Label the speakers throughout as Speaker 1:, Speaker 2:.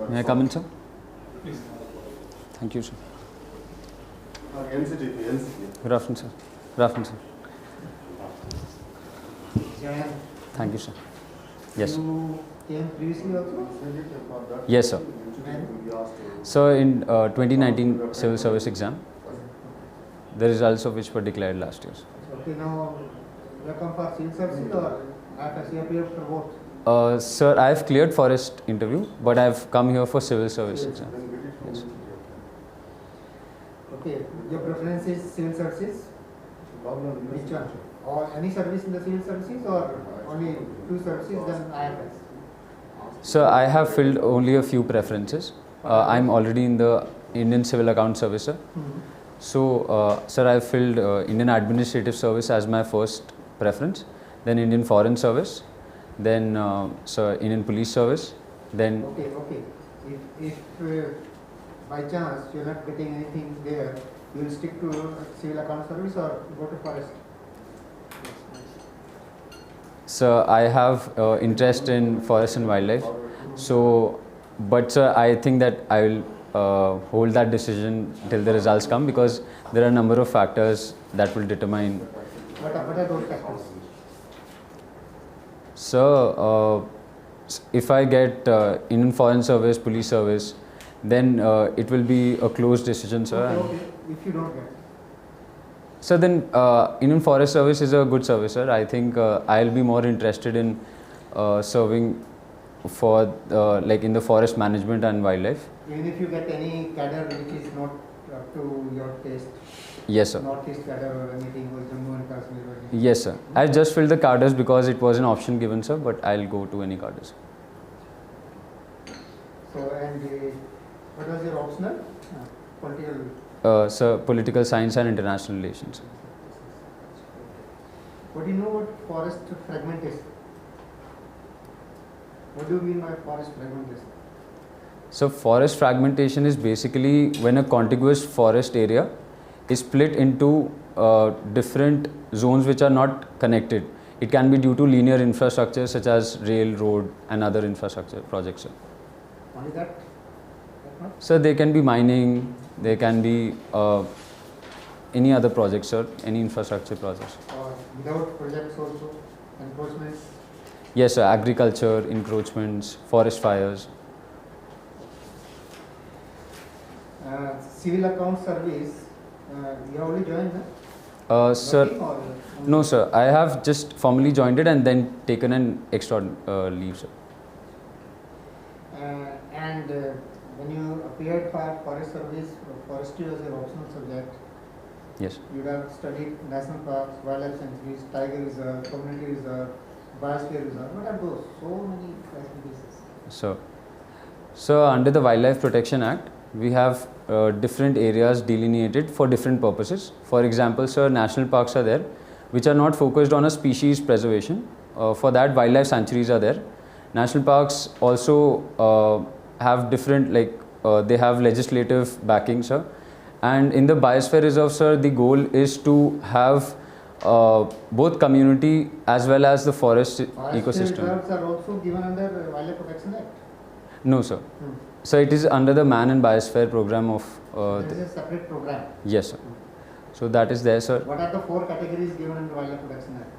Speaker 1: May I come in, sir?
Speaker 2: Please.
Speaker 1: Thank you, sir.
Speaker 3: NCT.
Speaker 1: Good afternoon, sir. Good afternoon, sir.
Speaker 4: Jayan,
Speaker 1: Thank you, sir. Yes.
Speaker 4: you came previously also?
Speaker 1: Yes, sir.
Speaker 4: When?
Speaker 1: So in 2019 civil service exam, the results of which were declared last year.
Speaker 4: Okay, now you come for civil services or after you appeared for both?
Speaker 1: Sir, I have cleared forest interview, but I have come here for civil service exam. Yes.
Speaker 4: Okay, your preference is civil services? Which one? Or any service in the civil services or only two services then IFS?
Speaker 1: So I have filled only a few preferences. I'm already in the Indian Civil Account Service, sir. So, sir, I have filled Indian Administrative Service as my first preference, then Indian Foreign Service, then sir, Indian Police Service, then
Speaker 4: Okay. If by chance you're not getting anything there, you will stick to civil account service or go to forest?
Speaker 1: sir, I have interest in forest and wildlife. So, but sir, I think that I will hold that decision till the results come, because there are a number of factors that will determine.
Speaker 4: What are those factors?
Speaker 1: So, if I get Indian Foreign Service, Police Service, then it will be a close decision, sir.
Speaker 4: Okay. If you don't get.
Speaker 1: So then Indian Forest Service is a good service, sir. I think I'll be more interested in serving for like in the forest management and wildlife.
Speaker 4: Even if you get any cadre which is not up to your taste,
Speaker 1: Yes, sir.
Speaker 4: Northeast cadre or anything, or Jammu and Kashmir or anything.
Speaker 1: Yes, sir. I just filled the cadres because it was an option given, sir. But I'll go to any cadres.
Speaker 4: So, and what was your optional? Political.
Speaker 1: Sir, political science and international relations.
Speaker 4: What do you know what forest fragmentation? What do you mean by forest fragmentation?
Speaker 1: So forest fragmentation is basically when a contiguous forest area is split into different zones which are not connected. It can be due to linear infrastructure such as rail, road and other infrastructure projects, sir.
Speaker 4: Only that? Much?
Speaker 1: So they can be mining, they can be any other projects, sir, any infrastructure projects.
Speaker 4: Or without projects also, encroachments?
Speaker 1: Yes, sir, agriculture, encroachments, forest fires.
Speaker 4: Civil account service, you have only joined, huh?
Speaker 1: Sir,
Speaker 4: Working or
Speaker 1: no, sir, I have just formally joined it and then taken an extra leave, sir.
Speaker 4: And when you appeared for forest service, forestry was your optional subject.
Speaker 1: Yes.
Speaker 4: You have studied national parks, wildlife sanctuaries, tiger reserve, community reserve, biosphere reserve. What are those? So many classifications.
Speaker 1: So under the Wildlife Protection Act, we have different areas delineated for different purposes. For example, sir, national parks are there, which are not focused on a species preservation. For that, wildlife sanctuaries are there. National parks also have different, they have legislative backing, sir. And in the biosphere reserve, sir, the goal is to have both community as well as the forest ecosystem.
Speaker 4: Reserves are also given under Wildlife Protection Act.
Speaker 1: No, sir. So it is under the Man and Biosphere program of.
Speaker 4: There is a separate program.
Speaker 1: Yes, sir. So that is there, sir.
Speaker 4: What are the 4 categories given under Wildlife Protection Act?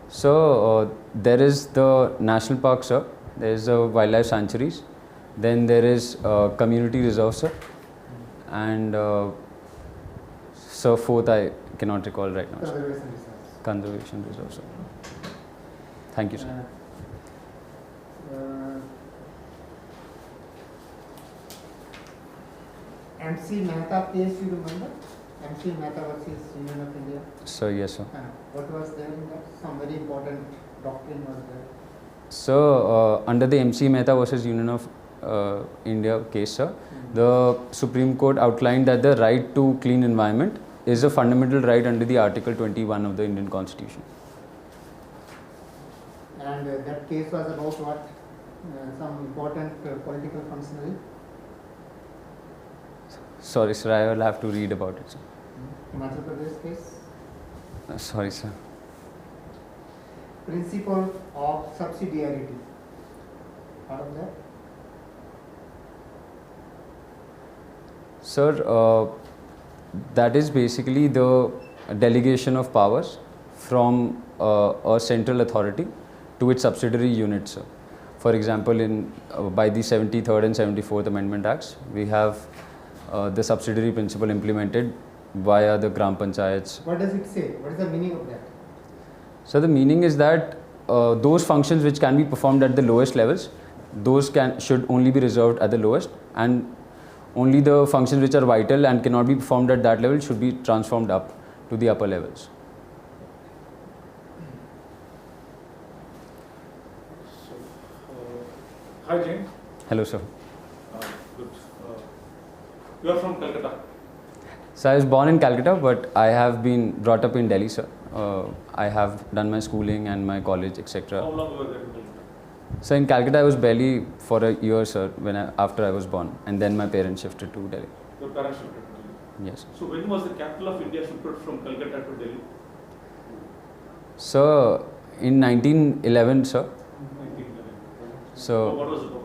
Speaker 1: So there is the national park, sir. There is the wildlife sanctuaries. Then there is community reserve, sir. And so 4th I cannot recall right now, sir.
Speaker 4: Conservation reserves.
Speaker 1: Conservation reserve, sir. Thank you, sir.
Speaker 4: MC Mehta case, you remember? MC Mehta versus Union of India.
Speaker 1: So yes, sir.
Speaker 4: What was there in that? Some very important doctrine was there.
Speaker 1: So under the MC Mehta versus Union of India case, sir, the Supreme Court outlined that the right to clean environment is a fundamental right under the Article 21 of the Indian Constitution.
Speaker 4: And that case was about what? Some important political functionary.
Speaker 1: Sorry, sir, I will have to read about it, sir.
Speaker 4: Himachal Pradesh case.
Speaker 1: Sorry, sir.
Speaker 4: Principle of subsidiarity. part of that?
Speaker 1: Sir, that is basically the delegation of powers from a central authority to its subsidiary units, sir. For example, by the 73rd and 74th Amendment Acts, we have the subsidiary principle implemented via the Gram Panchayats.
Speaker 4: What does it say? What is the meaning of that?
Speaker 1: So the meaning is that those functions which can be performed at the lowest levels, those should only be reserved at the lowest, and only the functions which are vital and cannot be performed at that level should be transformed up to the upper levels.
Speaker 2: Hi James.
Speaker 1: Hello, sir.
Speaker 2: Good. You are from Calcutta.
Speaker 1: So I was born in Calcutta, but I have been brought up in Delhi, sir. I have done my schooling and my college, etc.
Speaker 2: How long you were there in Calcutta?
Speaker 1: So in Calcutta, I was barely for a year, sir, after I was born, and then my parents shifted to Delhi.
Speaker 2: Your parents shifted to Delhi.
Speaker 1: Yes.
Speaker 2: So when was the capital of India shifted from Calcutta to Delhi?
Speaker 1: So in 1911, sir.
Speaker 2: 1911.
Speaker 1: So
Speaker 2: What was the purpose?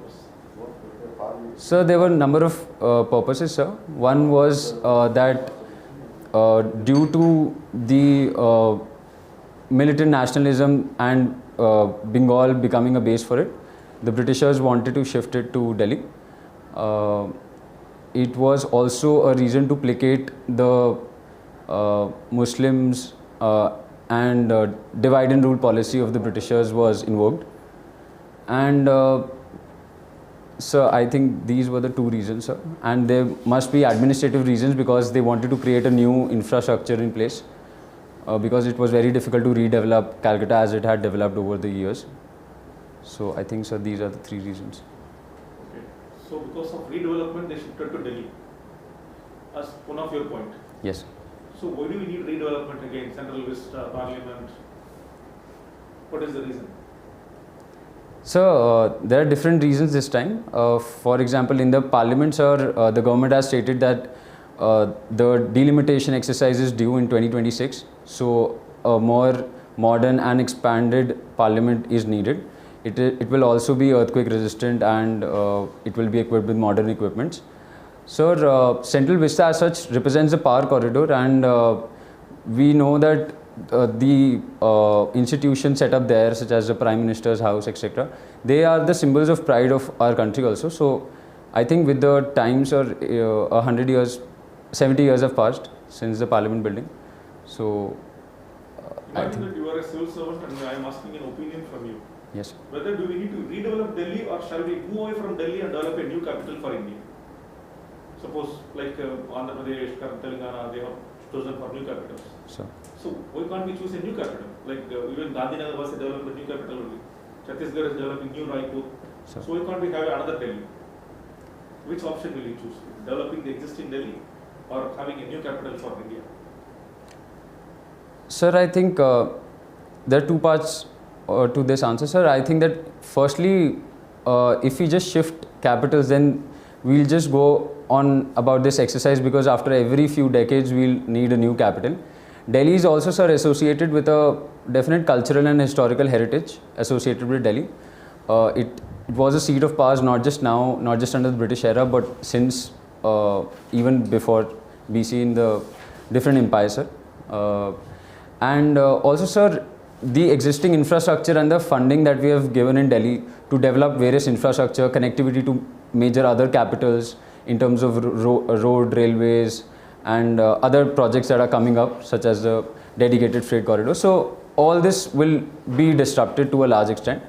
Speaker 1: So there were a number of purposes, sir. One was that due to the militant nationalism and Bengal becoming a base for it, the Britishers wanted to shift it to Delhi. It was also a reason to placate the Muslims, and divide and rule policy of the Britishers was invoked. And so I think these were the two reasons, sir. And there must be administrative reasons because they wanted to create a new infrastructure in place, because it was very difficult to redevelop Calcutta as it had developed over the years. So I think, sir, these are the three reasons.
Speaker 2: Okay. So because of redevelopment, they shifted to Delhi. As one of your point.
Speaker 1: Yes.
Speaker 2: So why do we need redevelopment again? Central Vista, Parliament. What is the reason?
Speaker 1: So there are different reasons this time. For example, in the Parliament, sir, the government has stated that the delimitation exercise is due in 2026. So a more modern and expanded Parliament is needed. It will also be earthquake resistant, and it will be equipped with modern equipments. So Central Vista as such represents the power corridor, and we know that the institutions set up there, such as the Prime Minister's house, etc., they are the symbols of pride of our country also. So I think with the times, or 100 years, 70 years have passed since the Parliament building. So I
Speaker 2: Imagine
Speaker 1: think,
Speaker 2: that you are a civil servant and I am asking an opinion from you.
Speaker 1: yes.
Speaker 2: Whether do we need to redevelop Delhi, or shall we move away from Delhi and develop a new capital for India? Suppose like Andhra Pradesh, Telangana, they have chosen for new capitals.
Speaker 1: So
Speaker 2: So why can't we choose a new capital? Like even Gandhinagar was developed a new capital only. Chhattisgarh is developing new Raipur.
Speaker 1: So-
Speaker 2: So why can't we have another Delhi? Which option will you choose? Developing the existing Delhi or having a new capital for India?
Speaker 1: Sir, I think there are two parts to this answer, sir. I think that firstly, if we just shift capitals, then we'll just go on about this exercise, because after every few decades, we'll need a new capital. Delhi is also, sir, associated with a definite cultural and historical heritage associated with Delhi. It was a seat of powers, not just now, not just under the British era, but since even before BC in the different empires, sir. And also, sir, the existing infrastructure and the funding that we have given in Delhi to develop various infrastructure, connectivity to major other capitals in terms of road, railways, and other projects that are coming up, such as the dedicated freight corridor. So all this will be disrupted to a large extent,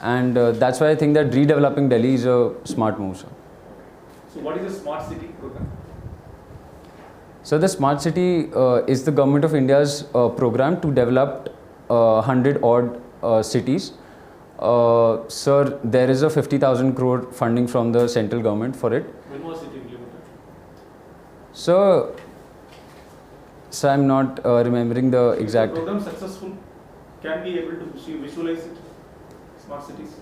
Speaker 1: and that's why I think that redeveloping Delhi is a smart move, sir.
Speaker 2: So what is the smart city program?
Speaker 1: So the smart city is the government of India's program to develop 100 odd cities. Sir, there is a 50,000 crore funding from the central government for it.
Speaker 2: When was it implemented?
Speaker 1: So I'm not remembering the exact.
Speaker 2: If the program successful, can we able to visualize it? Smart cities.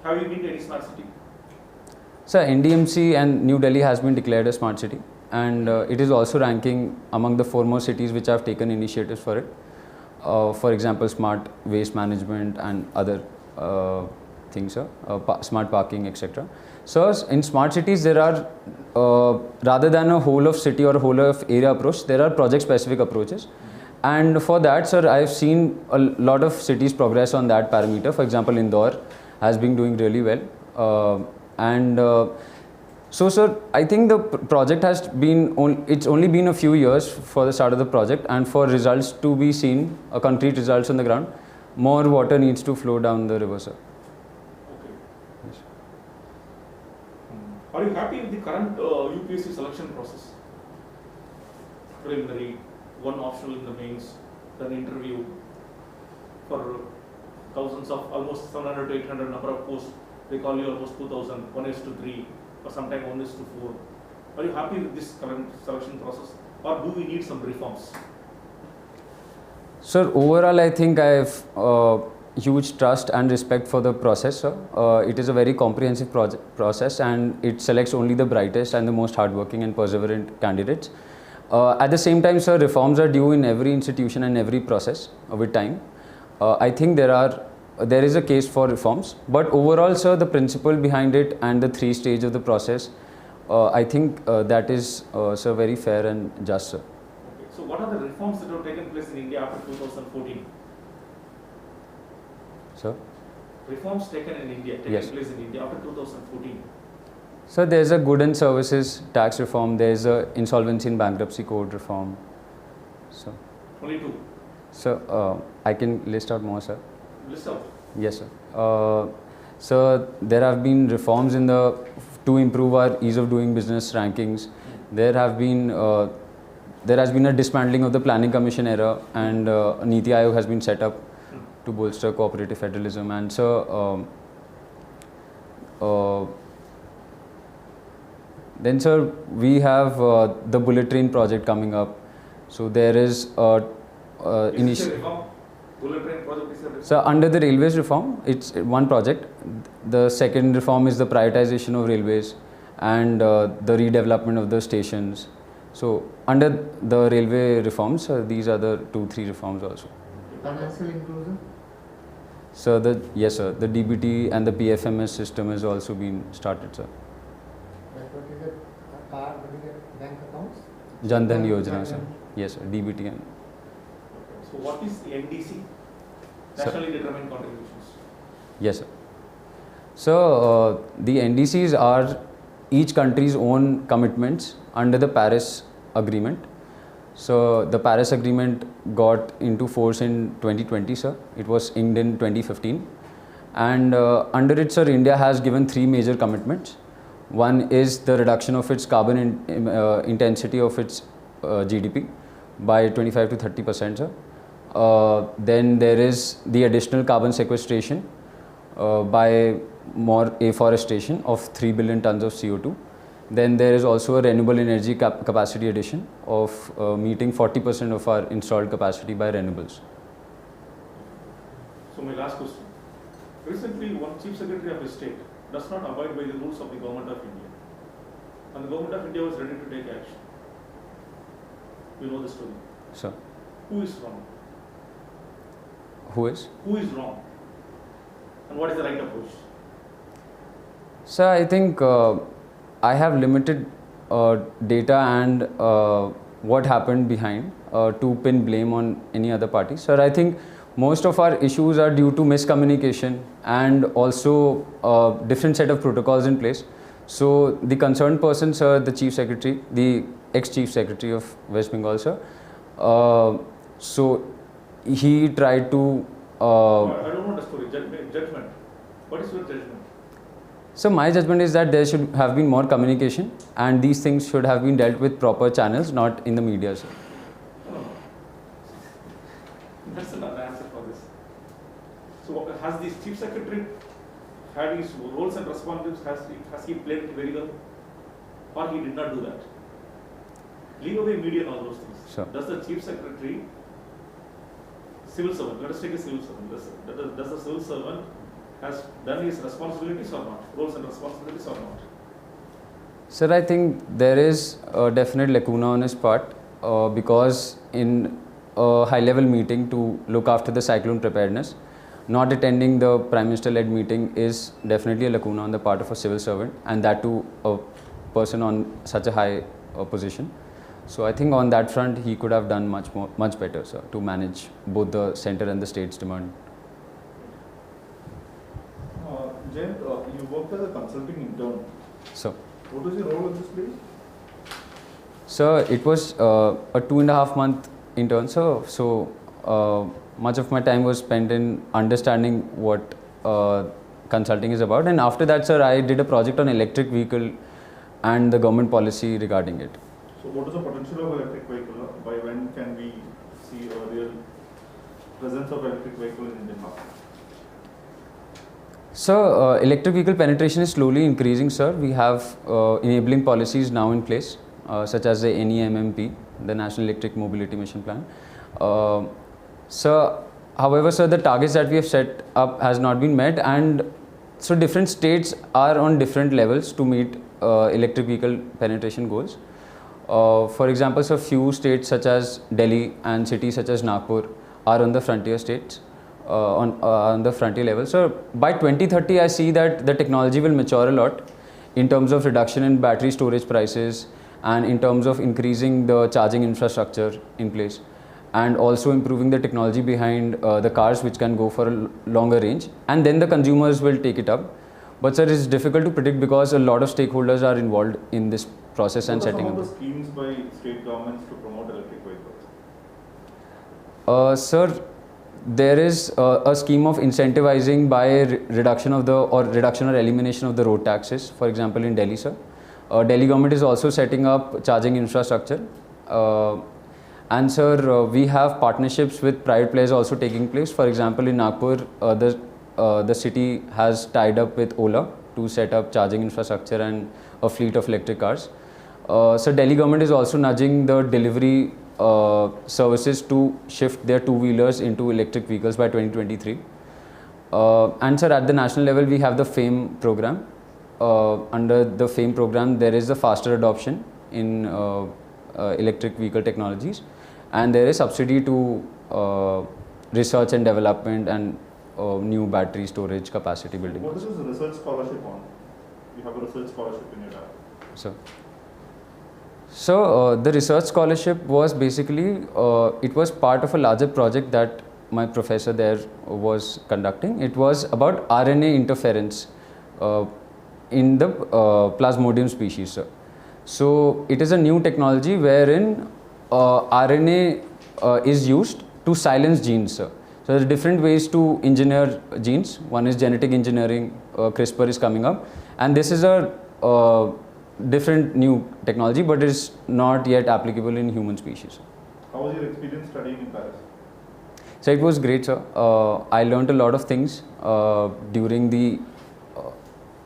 Speaker 2: Have you been to any smart city?
Speaker 1: So NDMC and New Delhi has been declared a smart city, and it is also ranking among the foremost cities which have taken initiatives for it. For example, smart waste management and other things, sir, smart parking, etc. So in smart cities, there are rather than a whole of city or whole of area approach, there are project specific approaches. And for that, sir, I've seen a lot of cities progress on that parameter. For example, Indore has been doing really well. So, sir, I think the project has been, it's only been a few years for the start of the project, and for results to be seen, concrete results on the ground, more water needs to flow down the river, sir.
Speaker 2: Okay.
Speaker 1: Yes.
Speaker 2: Are you happy with the current UPSC selection process? Preliminary, one optional in the mains, then interview for thousands of, almost 700 to 800 number of posts. They call you almost 2,000, 1:3, or sometimes 1:4. Are you happy with this current selection process, or do we need some reforms?
Speaker 1: Sir, overall, I think I have huge trust and respect for the process, sir. It is a very comprehensive process, and it selects only the brightest and the most hardworking and perseverant candidates. At the same time, sir, reforms are due in every institution and every process with time. I think there is a case for reforms, but overall, sir, the principle behind it and the 3 stages of the process, I think that is, sir, very fair and just, sir.
Speaker 2: Okay. So what are the reforms that have taken place in India after 2014?
Speaker 1: Sir?
Speaker 2: Reforms taken in India,
Speaker 1: Yes.
Speaker 2: place in India after 2014.
Speaker 1: So there's a good and services tax reform, there's a insolvency and bankruptcy code reform. So,
Speaker 2: 22.
Speaker 1: so I can list out more, sir.
Speaker 2: List out.
Speaker 1: Yes, sir. So there have been reforms to improve our ease of doing business rankings. There has been a dismantling of the planning commission era, and Niti Aayog has been set up to bolster cooperative federalism. And so then, sir, we have the bullet train project coming up. So there is
Speaker 2: Is this a reform? Bullet train project is a reform?
Speaker 1: So under the railways reform, it's one project. The second reform is the privatization of railways and the redevelopment of the stations. So under the railway reforms, these are the 2-3 reforms also.
Speaker 4: Financial inclusion?
Speaker 1: So yes, sir, the DBT and the PFMS system has also been started, sir.
Speaker 4: Like what is it? Card, what is it? Bank accounts?
Speaker 1: Jan Dhan Yojana, sir. Yes, sir, DBT and
Speaker 2: So what is the NDC?
Speaker 1: Sir.
Speaker 2: Nationally determined contributions.
Speaker 1: yes, sir. So the NDCs are each country's own commitments under the Paris Agreement. So the Paris Agreement got into force in 2020, sir. It was inked in 2015. And under it, sir, India has given 3 major commitments. One is the reduction of its carbon intensity of its GDP by 25 to 30%, sir. Then there is the additional carbon sequestration by more afforestation of 3 billion tons of CO2. Then there is also a renewable energy capacity addition of meeting 40% of our installed capacity by renewables.
Speaker 2: So my last question. Recently, one Chief Secretary of the State does not abide by the rules of the Government of India. And the Government of India was ready to take action. You know the story.
Speaker 1: So,
Speaker 2: Who is wrong?
Speaker 1: who is?
Speaker 2: Who is wrong? And what is the right approach?
Speaker 1: So I think I have limited data and what happened behind to pin blame on any other party. Sir, I think most of our issues are due to miscommunication and also different set of protocols in place. So the concerned person, sir, the Chief Secretary, the ex-Chief Secretary of West Bengal, sir, so he tried to...
Speaker 2: I don't want a story, judgment. What is your judgment?
Speaker 1: So my judgment is that there should have been more communication and these things should have been dealt with proper channels, not in the media, sir.
Speaker 2: No. That's another answer for this. So has the Chief Secretary had his roles and responsibilities, has he played it very well? Or he did not do that? Leave away media and all those things.
Speaker 1: Sure.
Speaker 2: Does the Chief Secretary, civil servant, let us take a civil servant, does the civil servant has done his responsibilities or not? Roles and responsibilities or not?
Speaker 1: Sir, I think there is a definite lacuna on his part because in a high-level meeting to look after the cyclone preparedness, not attending the Prime Minister-led meeting is definitely a lacuna on the part of a civil servant, and that too a person on such a high position. So I think on that front he could have done much better, sir, to manage both the center and the state's demand.
Speaker 3: Jayant, you worked as a consulting intern.
Speaker 1: So,
Speaker 3: What was your role in this place?
Speaker 1: sir, it was a 2.5 month intern, sir. So much of my time was spent in understanding what consulting is about, and after that, sir, I did a project on electric vehicle and the government policy regarding it.
Speaker 3: So what is the potential of electric vehicle? By when can we see a real presence of electric vehicle in Indian market?
Speaker 1: So electric vehicle penetration is slowly increasing, sir. We have enabling policies now in place, such as the NEMMP, the National Electric Mobility Mission Plan. However, sir, the targets that we have set up has not been met, and so different states are on different levels to meet electric vehicle penetration goals. For example, so few states such as Delhi and cities such as Nagpur are on the frontier states, on the frontier level. So by 2030, I see that the technology will mature a lot in terms of reduction in battery storage prices and in terms of increasing the charging infrastructure in place, and also improving the technology behind the cars, which can go for a longer range, and then the consumers will take it up. But sir, it's difficult to predict because a lot of stakeholders are involved in this process and setting up.
Speaker 3: What are some of the schemes by state governments to promote electric vehicles?
Speaker 1: Sir, there is a scheme of incentivizing by reduction of reduction or elimination of the road taxes. For example, in Delhi, sir, Delhi government is also setting up charging infrastructure. And sir, we have partnerships with private players also taking place. For example, in Nagpur, the city has tied up with Ola to set up charging infrastructure and a fleet of electric cars. So Delhi government is also nudging the delivery services to shift their two-wheelers into electric vehicles by 2023. And sir, at the national level, we have the FAME program. Under the FAME program, there is a faster adoption in electric vehicle technologies, and there is subsidy to research and development and new battery storage capacity building.
Speaker 3: What is this research scholarship on? You have a research scholarship in your lab.
Speaker 1: So the research scholarship was basically, it was part of a larger project that my professor there was conducting. It was about RNA interference in the Plasmodium species, sir. So it is a new technology wherein RNA is used to silence genes, sir. So there are different ways to engineer genes. One is genetic engineering, CRISPR is coming up, and this is a different new technology, but it is not yet applicable in human species.
Speaker 3: How was your experience studying in Paris?
Speaker 1: So it was great, sir. I learned a lot of things during the,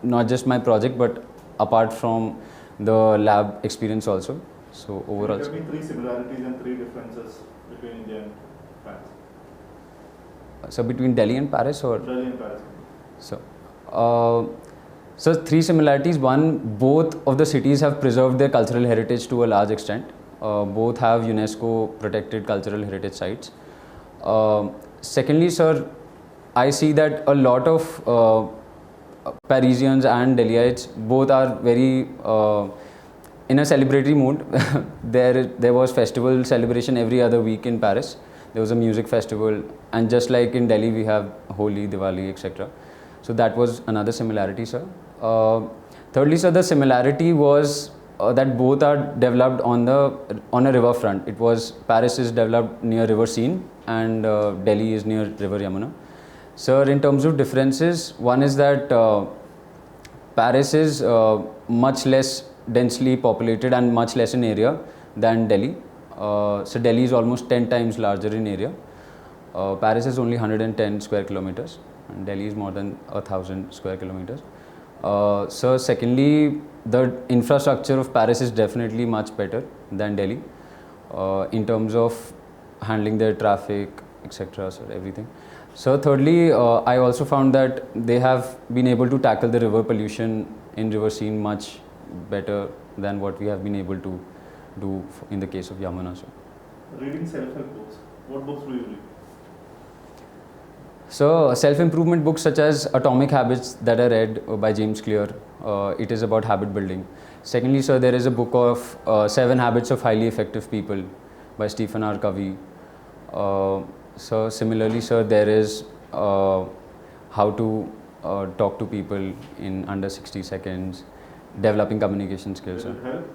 Speaker 1: not just my project, but apart from the lab experience also. So overall.
Speaker 3: There have been 3 similarities and 3 differences between India and France.
Speaker 1: So between Delhi and Paris, or?
Speaker 3: Delhi and Paris.
Speaker 1: So 3 similarities. One, both of the cities have preserved their cultural heritage to a large extent. Both have UNESCO protected cultural heritage sites. Secondly, sir, I see that a lot of Parisians and Delhiites both are very in a celebratory mood. There was festival celebration every other week in Paris. There was a music festival, and just like in Delhi, we have Holi, Diwali, etc. So that was another similarity, sir. Thirdly, sir, the similarity was that both are developed on a river front. It was Paris is developed near River Seine, and Delhi is near River Yamuna. Sir, in terms of differences, one is that Paris is much less densely populated and much less in area than Delhi. So Delhi is almost 10 times larger in area. Paris is only 110 square kilometers, and Delhi is more than 1,000 square kilometers. So secondly, the infrastructure of Paris is definitely much better than Delhi in terms of handling their traffic, etc. So everything. So thirdly, I also found that they have been able to tackle the river pollution in River Seine much better than what we have been able to do in the case of Yamuna. So.
Speaker 3: Reading self-help books. What books do you
Speaker 1: So, self-improvement books such as Atomic Habits that I read by James Clear, it is about habit building. Secondly, sir, there is a book of 7 Habits of Highly Effective People by Stephen R. Covey. So, similarly, sir, there is how to talk to people in under 60 seconds, developing communication skills.
Speaker 3: Does
Speaker 1: Sir.
Speaker 3: it help?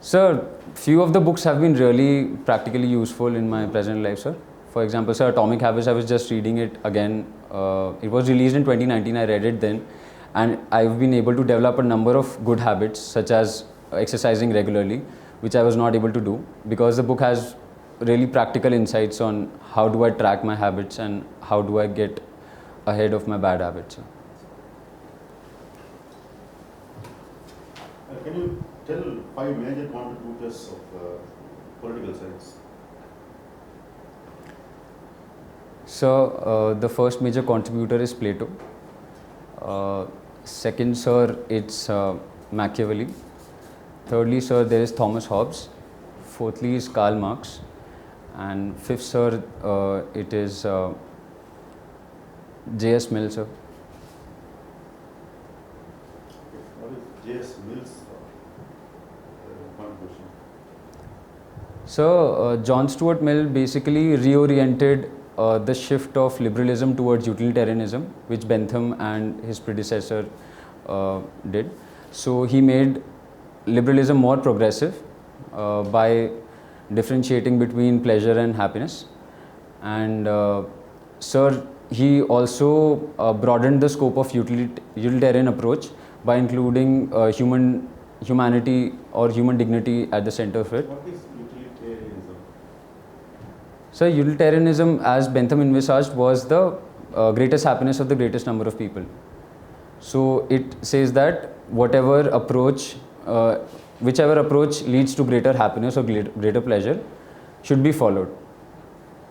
Speaker 1: Sir, few of the books have been really practically useful in my present life, sir. For example, sir, Atomic Habits, I was just reading it again. It was released in 2019, I read it then. And I've been able to develop a number of good habits, such as exercising regularly, which I was not able to do, because the book has really practical insights on how do I track my habits and how do I get ahead of my bad habits, sir.
Speaker 5: Can you tell 5 major contributors of political science?
Speaker 1: So, the first major contributor is Plato. Second, sir, it's Machiavelli. Thirdly, sir, there is Thomas Hobbes. Fourthly is Karl Marx. And fifth, sir, it is J.S. Mill, sir.
Speaker 5: What is J.S. Mill's contribution?
Speaker 1: So, John Stuart Mill basically reoriented the shift of liberalism towards utilitarianism, which Bentham and his predecessor did. So, he made liberalism more progressive by differentiating between pleasure and happiness. And sir, he also broadened the scope of utilitarian approach by including humanity or human dignity at the center of it.
Speaker 5: What is utilitarianism?
Speaker 1: So, utilitarianism, as Bentham envisaged, was the greatest happiness of the greatest number of people. So, it says that whichever approach leads to greater happiness or greater pleasure should be followed.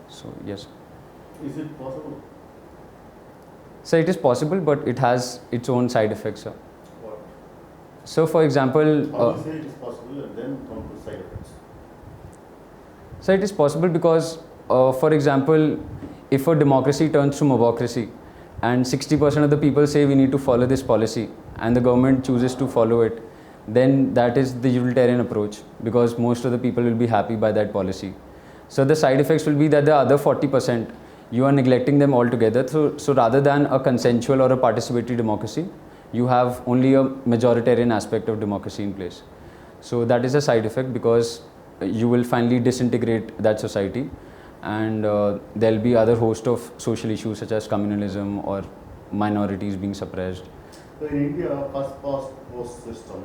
Speaker 1: So, yes.
Speaker 5: Is it possible?
Speaker 1: So, it is possible, but it has its own side effects, sir.
Speaker 5: What?
Speaker 1: So, for example,
Speaker 5: How do you say it is possible and then come to side effects?
Speaker 1: so it is possible because, for example, if a democracy turns to mobocracy and 60% of the people say we need to follow this policy and the government chooses to follow it, then that is the utilitarian approach, because most of the people will be happy by that policy. So the side effects will be that the other 40%, you are neglecting them altogether. So rather than a consensual or a participatory democracy, you have only a majoritarian aspect of democracy in place. So that is a side effect, because you will finally disintegrate that society, and there will be other host of social issues such as communalism or minorities being suppressed.
Speaker 5: So in India, first past post system,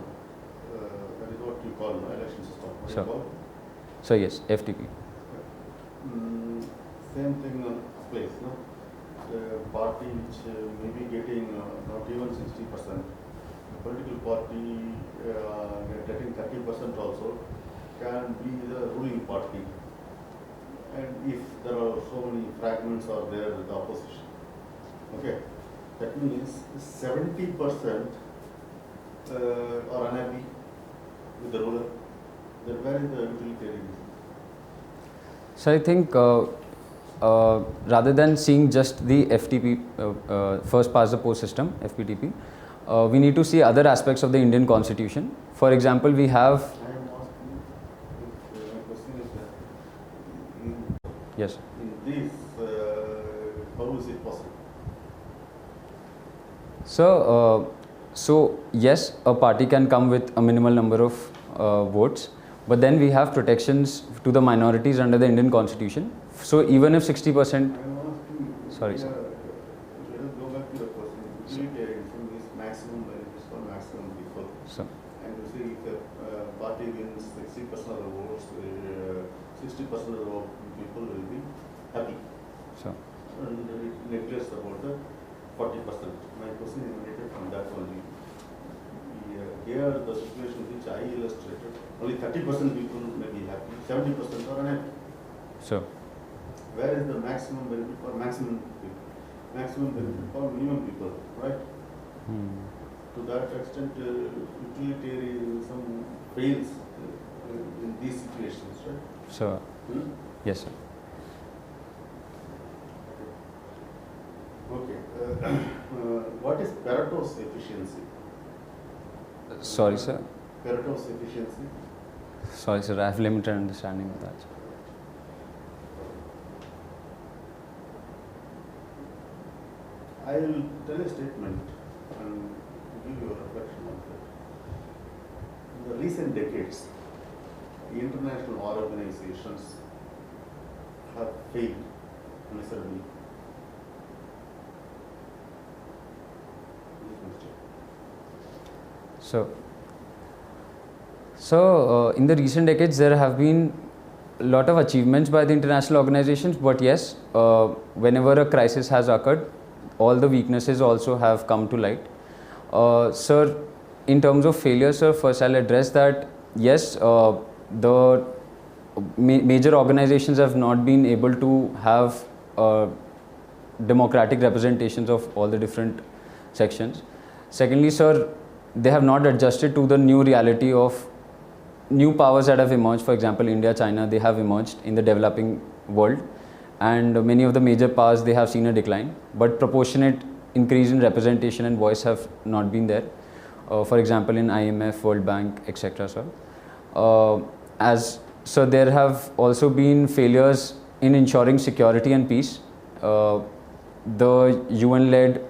Speaker 5: that is what you call election system. What
Speaker 1: Sure.
Speaker 5: you call?
Speaker 1: So yes, FTP.
Speaker 5: Same thing applies, no? The party which may be getting not even 60%, political party getting 30% also can be the ruling party. And if there are so many fragments are there with the opposition, okay, that means 70% are unhappy with the ruler. Then where is the utilitarianism?
Speaker 1: So I think rather than seeing just the FTP, first past the post system, FPTP, we need to see other aspects of the Indian constitution. For example, we have,
Speaker 5: I am asking, if my question is that
Speaker 1: yes,
Speaker 5: in this, how is it possible?
Speaker 1: So yes, a party can come with a minimal number of votes, but then we have protections to the minorities under the Indian constitution. So even if 60%,
Speaker 5: I am asking,
Speaker 1: Sorry, sir.
Speaker 5: Let us go back to the question. Utilitarianism is maximum benefits for maximum people.
Speaker 1: so
Speaker 5: And you see, if a party wins 60% of the votes, 60% of the people will be happy.
Speaker 1: so
Speaker 5: And it neglects about the 40%. My question is related from that only. Here, the situation which I illustrated, only 30% people may be happy, 70% are unhappy.
Speaker 1: so
Speaker 5: Where is the maximum benefit for maximum people? Maximum benefit for minimum people, right? To that extent, utilitarianism fails in these situations, right?
Speaker 1: so
Speaker 5: Hmm?
Speaker 1: yes, sir.
Speaker 5: Okay. What is Pareto's efficiency?
Speaker 1: Sorry, sir.
Speaker 5: Pareto's efficiency?
Speaker 1: Sorry, sir. I have limited understanding of that.
Speaker 5: I will tell a statement and give you a reflection on that. In the recent decades, the international organizations have failed miserably.
Speaker 1: In the recent decades, there have been a lot of achievements by the international organizations, but yes, whenever a crisis has occurred, all the weaknesses also have come to light. Sir, in terms of failure, sir, first I'll address that, yes, the major organizations have not been able to have democratic representations of all the different sections. Secondly, sir, they have not adjusted to the new reality of new powers that have emerged. For example, India, China, they have emerged in the developing world, and many of the major powers, they have seen a decline, but proportionate increase in representation and voice have not been there. For example, in IMF, World Bank, etc. So there have also been failures in ensuring security and peace. The UN-led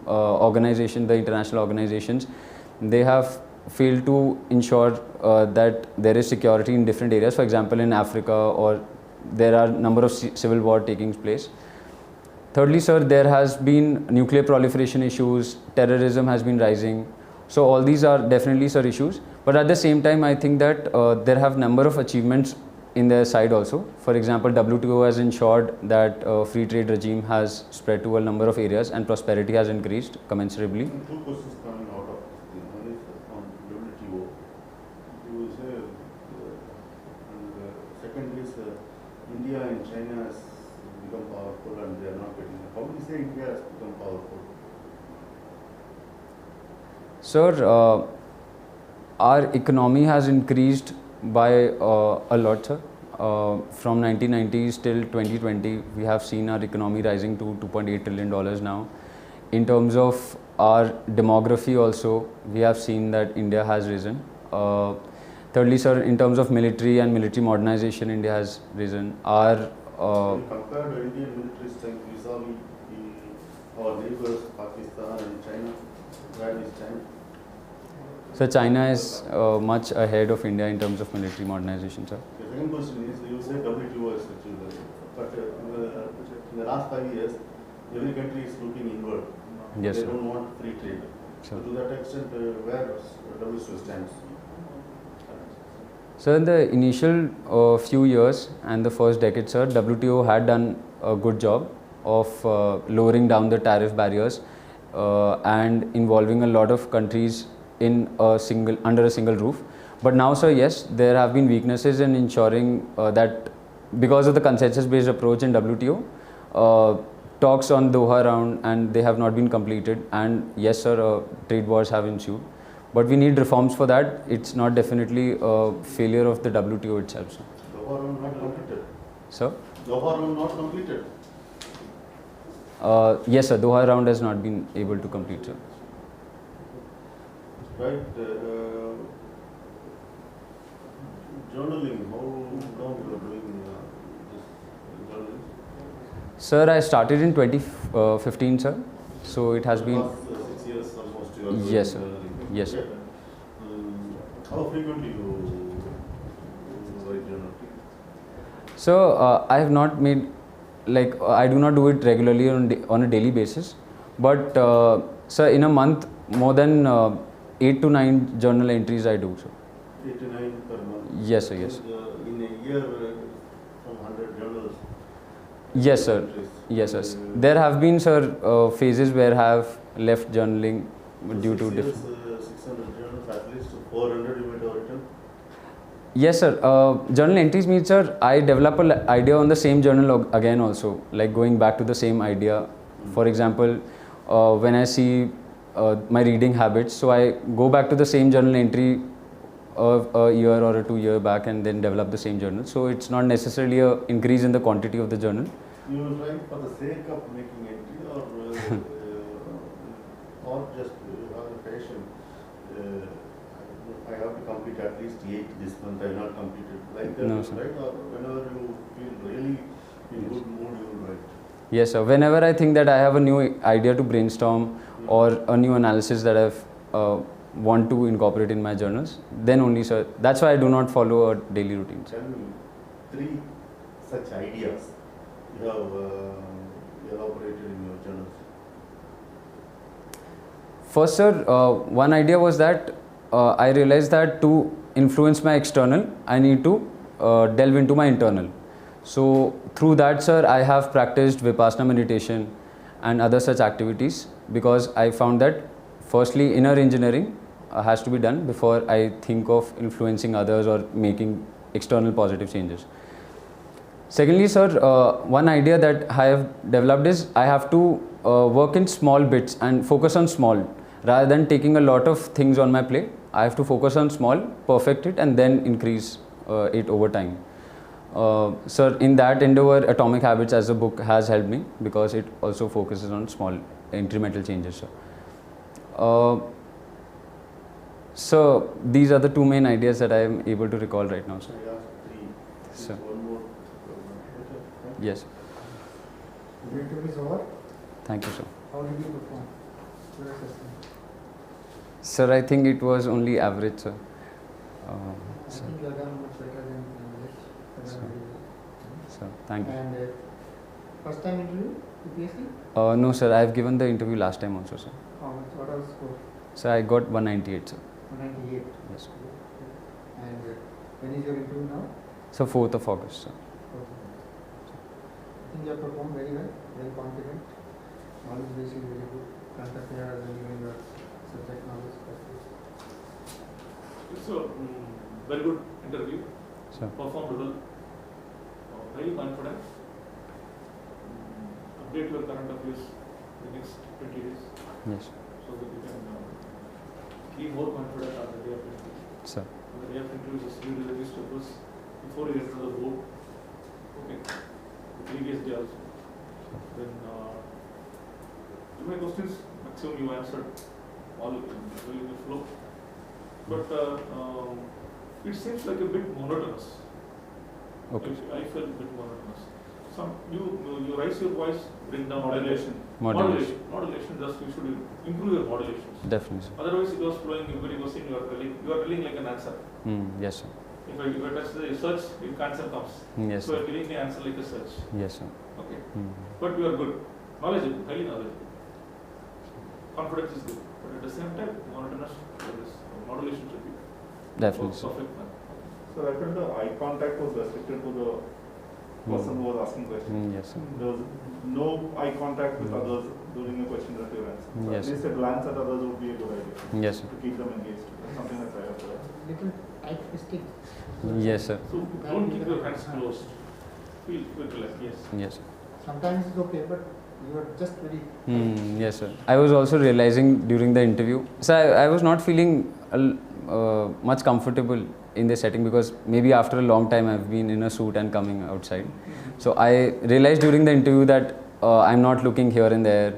Speaker 1: organization, the international organizations, they have failed to ensure that there is security in different areas. For example, in Africa, or there are number of civil war taking place. Thirdly, sir, there has been nuclear proliferation issues, terrorism has been rising. So all these are definitely, sir, issues. But at the same time, I think that there have number of achievements in their side also. For example, WTO has ensured that free trade regime has spread to a number of areas and prosperity has increased commensurably.
Speaker 5: Two questions coming out of this. One is on WTO. You say, and second is India and China has become powerful and they are not getting. How do you say India has become powerful?
Speaker 1: Sir, our economy has increased by a lot, sir. From 1990s till 2020, we have seen our economy rising to $2.8 trillion now. In terms of our demography also, we have seen that India has risen. Thirdly, sir, in terms of military and military modernization, India has risen.
Speaker 5: When compared to Indian military strength vis-a-vis our neighbors, Pakistan and China, where is China?
Speaker 1: So China is much ahead of India in terms of military modernization, sir.
Speaker 5: The second question is, you say WTO has achieved that, but in the last 5 years, every country is looking inward.
Speaker 1: Yes,
Speaker 5: They
Speaker 1: sir.
Speaker 5: don't want free trade.
Speaker 1: Sure.
Speaker 5: So to that extent, where WTO stands?
Speaker 1: So in the initial few years and the first decade, sir, WTO had done a good job of lowering down the tariff barriers and involving a lot of countries in under a single roof. But now, sir, yes, there have been weaknesses in ensuring that because of the consensus-based approach in WTO, talks on Doha round and they have not been completed. And yes, sir, trade wars have ensued. But we need reforms for that. It's not definitely a failure of the WTO itself, sir.
Speaker 5: Doha round not completed.
Speaker 1: Sir?
Speaker 5: Doha round not completed.
Speaker 1: Yes, sir, Doha round has not been able to complete, sir.
Speaker 5: Right. Journaling, how long you are doing this journaling?
Speaker 1: Sir, I started in 2015, sir. So it has been...
Speaker 5: Last 6 years almost you are doing
Speaker 1: Yes, sir.
Speaker 5: journaling.
Speaker 1: Yes, sir.
Speaker 5: Okay. How frequently you write journal?
Speaker 1: So I have not made, like, I do not do it regularly on a daily basis. But, sir, in a month, more than 8 to 9 journal entries I do, sir.
Speaker 5: 8 to 9 per month?
Speaker 1: Yes, sir, yes.
Speaker 5: In a year, from 100 journals?
Speaker 1: Yes, sir.
Speaker 5: entries.
Speaker 1: Yes, sir. There have been, sir, phases where I have left journaling due to
Speaker 5: 6 years,
Speaker 1: different...
Speaker 5: 600 journals, at least 400 you might have written?
Speaker 1: Yes, sir. Journal entries means, sir, I develop an idea on the same journal again also, like going back to the same idea. For example, when I see my reading habits, so I go back to the same journal entry a year or 2 years back and then develop the same journal. So it's not necessarily an increase in the quantity of the journal.
Speaker 5: You will write for the sake of making entry, or or just on a patient, I have to complete at least 8 this month, I have not completed, like that,
Speaker 1: No, sir.
Speaker 5: right? Or whenever you feel really in good mood, you will write.
Speaker 1: Yes, sir. Whenever I think that I have a new idea to brainstorm or a new analysis that I've want to incorporate in my journals, then only, sir. That's why I do not follow a daily routine, sir.
Speaker 5: Tell me 3 such ideas you have elaborated in your journals.
Speaker 1: First, sir, one idea was that I realized that to influence my external, I need to delve into my internal. So through that, sir, I have practiced Vipassana meditation and other such activities because I found that firstly, inner engineering has to be done before I think of influencing others or making external positive changes. Secondly, sir, one idea that I have developed is I have to work in small bits and focus on small rather than taking a lot of things on my plate. I have to focus on small, perfect it, and then increase it over time. Sir, in that endeavor, Atomic Habits as a book has helped me because it also focuses on small incremental changes, sir. So these are the 2 main ideas that I am able to recall right now, sir.
Speaker 5: I asked 3.
Speaker 1: Sir.
Speaker 5: One more. Okay.
Speaker 1: Yes,
Speaker 4: The interview is over.
Speaker 1: thank you, sir.
Speaker 4: How did you perform? Your assessment.
Speaker 1: Sir, I think it was only average, sir.
Speaker 4: I
Speaker 1: Sir,
Speaker 4: think you have done much better than English.
Speaker 1: Sir. Sir, thank you.
Speaker 4: And first time interview, UPSC?
Speaker 1: No, sir, I have given the interview last time also, sir.
Speaker 4: How much? What was the score?
Speaker 1: So I got 198, sir.
Speaker 4: 198.
Speaker 1: Yes, sir.
Speaker 4: And when is your interview now?
Speaker 1: So 4th of August, sir.
Speaker 4: I think you have performed very well, very confident. Knowledge base is very good. Current affairs and even your subject knowledge.
Speaker 2: It's a very good interview,
Speaker 1: Sir.
Speaker 2: performed well, very confident. Update your current affairs the next 20 days
Speaker 1: Yes,
Speaker 2: so that you can be more confident on the day of interview.
Speaker 1: sir.
Speaker 2: On the day of interview, just read the newspapers before you get to the board. Okay, the previous day also. Then, to my questions, maximum you answered all in the flow. But it seems like a bit monotonous.
Speaker 1: Okay.
Speaker 2: I felt a bit monotonous. You raise your voice, bring down
Speaker 3: Modulation.
Speaker 1: Modulation.
Speaker 2: Modulation. Just you should improve your modulations.
Speaker 1: Definitely, sir.
Speaker 2: Otherwise, it was flowing. Everybody was saying you are telling like an answer.
Speaker 1: Yes, sir.
Speaker 2: If I touch the search, the answer comes.
Speaker 1: Yes,
Speaker 2: So
Speaker 1: sir.
Speaker 2: I'm giving the answer like a search.
Speaker 1: Yes, sir.
Speaker 2: Okay. But you are good, knowledgeable, highly knowledgeable. Confidence is good, but at the same time, monotonous. Modulation should be
Speaker 1: Definitely, sir.
Speaker 2: perfect.
Speaker 3: So I felt the eye contact was restricted to the person who was asking questions.
Speaker 1: Yes, sir.
Speaker 3: There was no eye contact with others during the question that you answered. So
Speaker 1: Yes.
Speaker 3: at least a glance at others would be a good idea
Speaker 1: Yes, sir.
Speaker 3: to keep them engaged. That's something that I have heard.
Speaker 4: Little tight fisting.
Speaker 1: Yes, sir.
Speaker 2: So don't keep your hands closed. Feel relaxed. Yes.
Speaker 1: Yes, sir.
Speaker 4: Sometimes it's okay, but you are just very.
Speaker 1: Yes, sir. I was also realizing during the interview. So I was not feeling much comfortable in this setting because maybe after a long time I've been in a suit and coming outside. So I realized during the interview that I'm not looking here and there,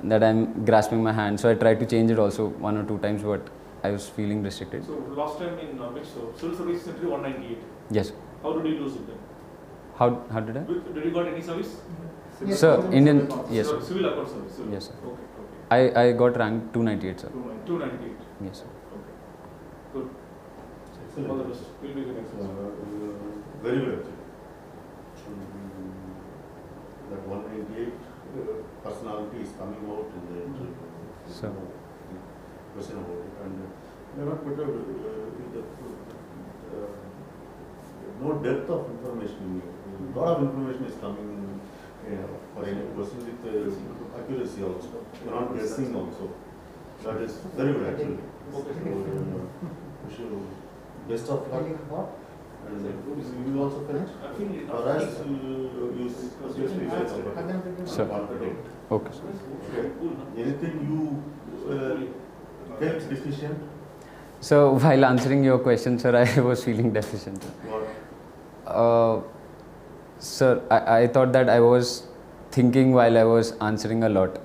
Speaker 1: that I'm grasping my hand. So I tried to change it also 1 or 2 times, but I was feeling restricted.
Speaker 2: So last time in which civil service entry 198.
Speaker 1: Yes.
Speaker 2: How did you lose it then?
Speaker 1: How did I?
Speaker 2: Did you got any service?
Speaker 4: Yes,
Speaker 1: Sir,
Speaker 4: sir.
Speaker 1: Indian. Yes, sir.
Speaker 2: Civil account service. Civil.
Speaker 1: Yes, sir.
Speaker 2: Okay. Okay.
Speaker 1: I got ranked 298, sir.
Speaker 2: 298.
Speaker 1: Yes, sir.
Speaker 2: Okay. Good.
Speaker 5: Excellent.
Speaker 2: All the best. We'll be the next one.
Speaker 5: Very good actually. That 198 personality is coming out in the interview.
Speaker 1: Sir.
Speaker 5: Question about it, and they are not put out no depth of information. A lot of information is coming for any person with accuracy also. You are not guessing also. That is very good actually.
Speaker 2: Okay.
Speaker 5: So, wish you best of luck.
Speaker 4: Feeling what?
Speaker 5: And you also finish?
Speaker 2: I feel it.
Speaker 5: Or as you seriously say something.
Speaker 1: Sir.
Speaker 5: Confident.
Speaker 1: Okay, sir.
Speaker 2: Cool, no?
Speaker 5: Anything you felt deficient?
Speaker 1: So while answering your question, sir, I was feeling deficient.
Speaker 5: What?
Speaker 1: Sir, I thought that I was thinking while I was answering a lot.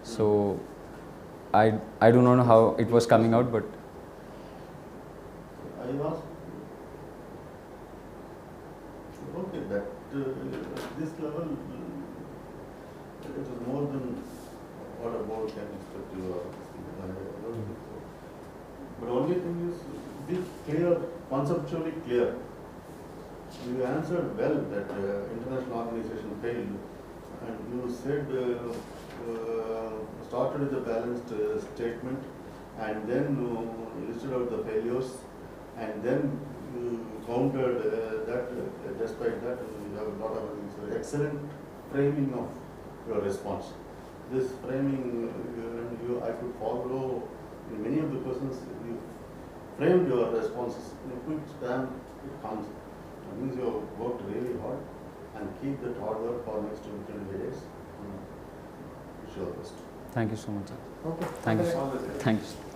Speaker 1: So I do not know how it was coming out, but
Speaker 5: I was okay that this level it is more than what a board can expect you or I don't think so. But only thing is be clear, conceptually clear. You answered well that international organization failed, and you said started with a balanced statement, and then listed out the failures, and then you countered that. Despite that, you have a lot of excellent framing of your response. This framing, I could follow in many of the questions. You framed your responses in a quick span. It comes. That means you have worked really hard, and keep that hard work for next 20 days. Wish you all the best.
Speaker 1: thank you so much, sir.
Speaker 4: Okay.
Speaker 1: Thank you.
Speaker 3: All the same.
Speaker 1: Thank you.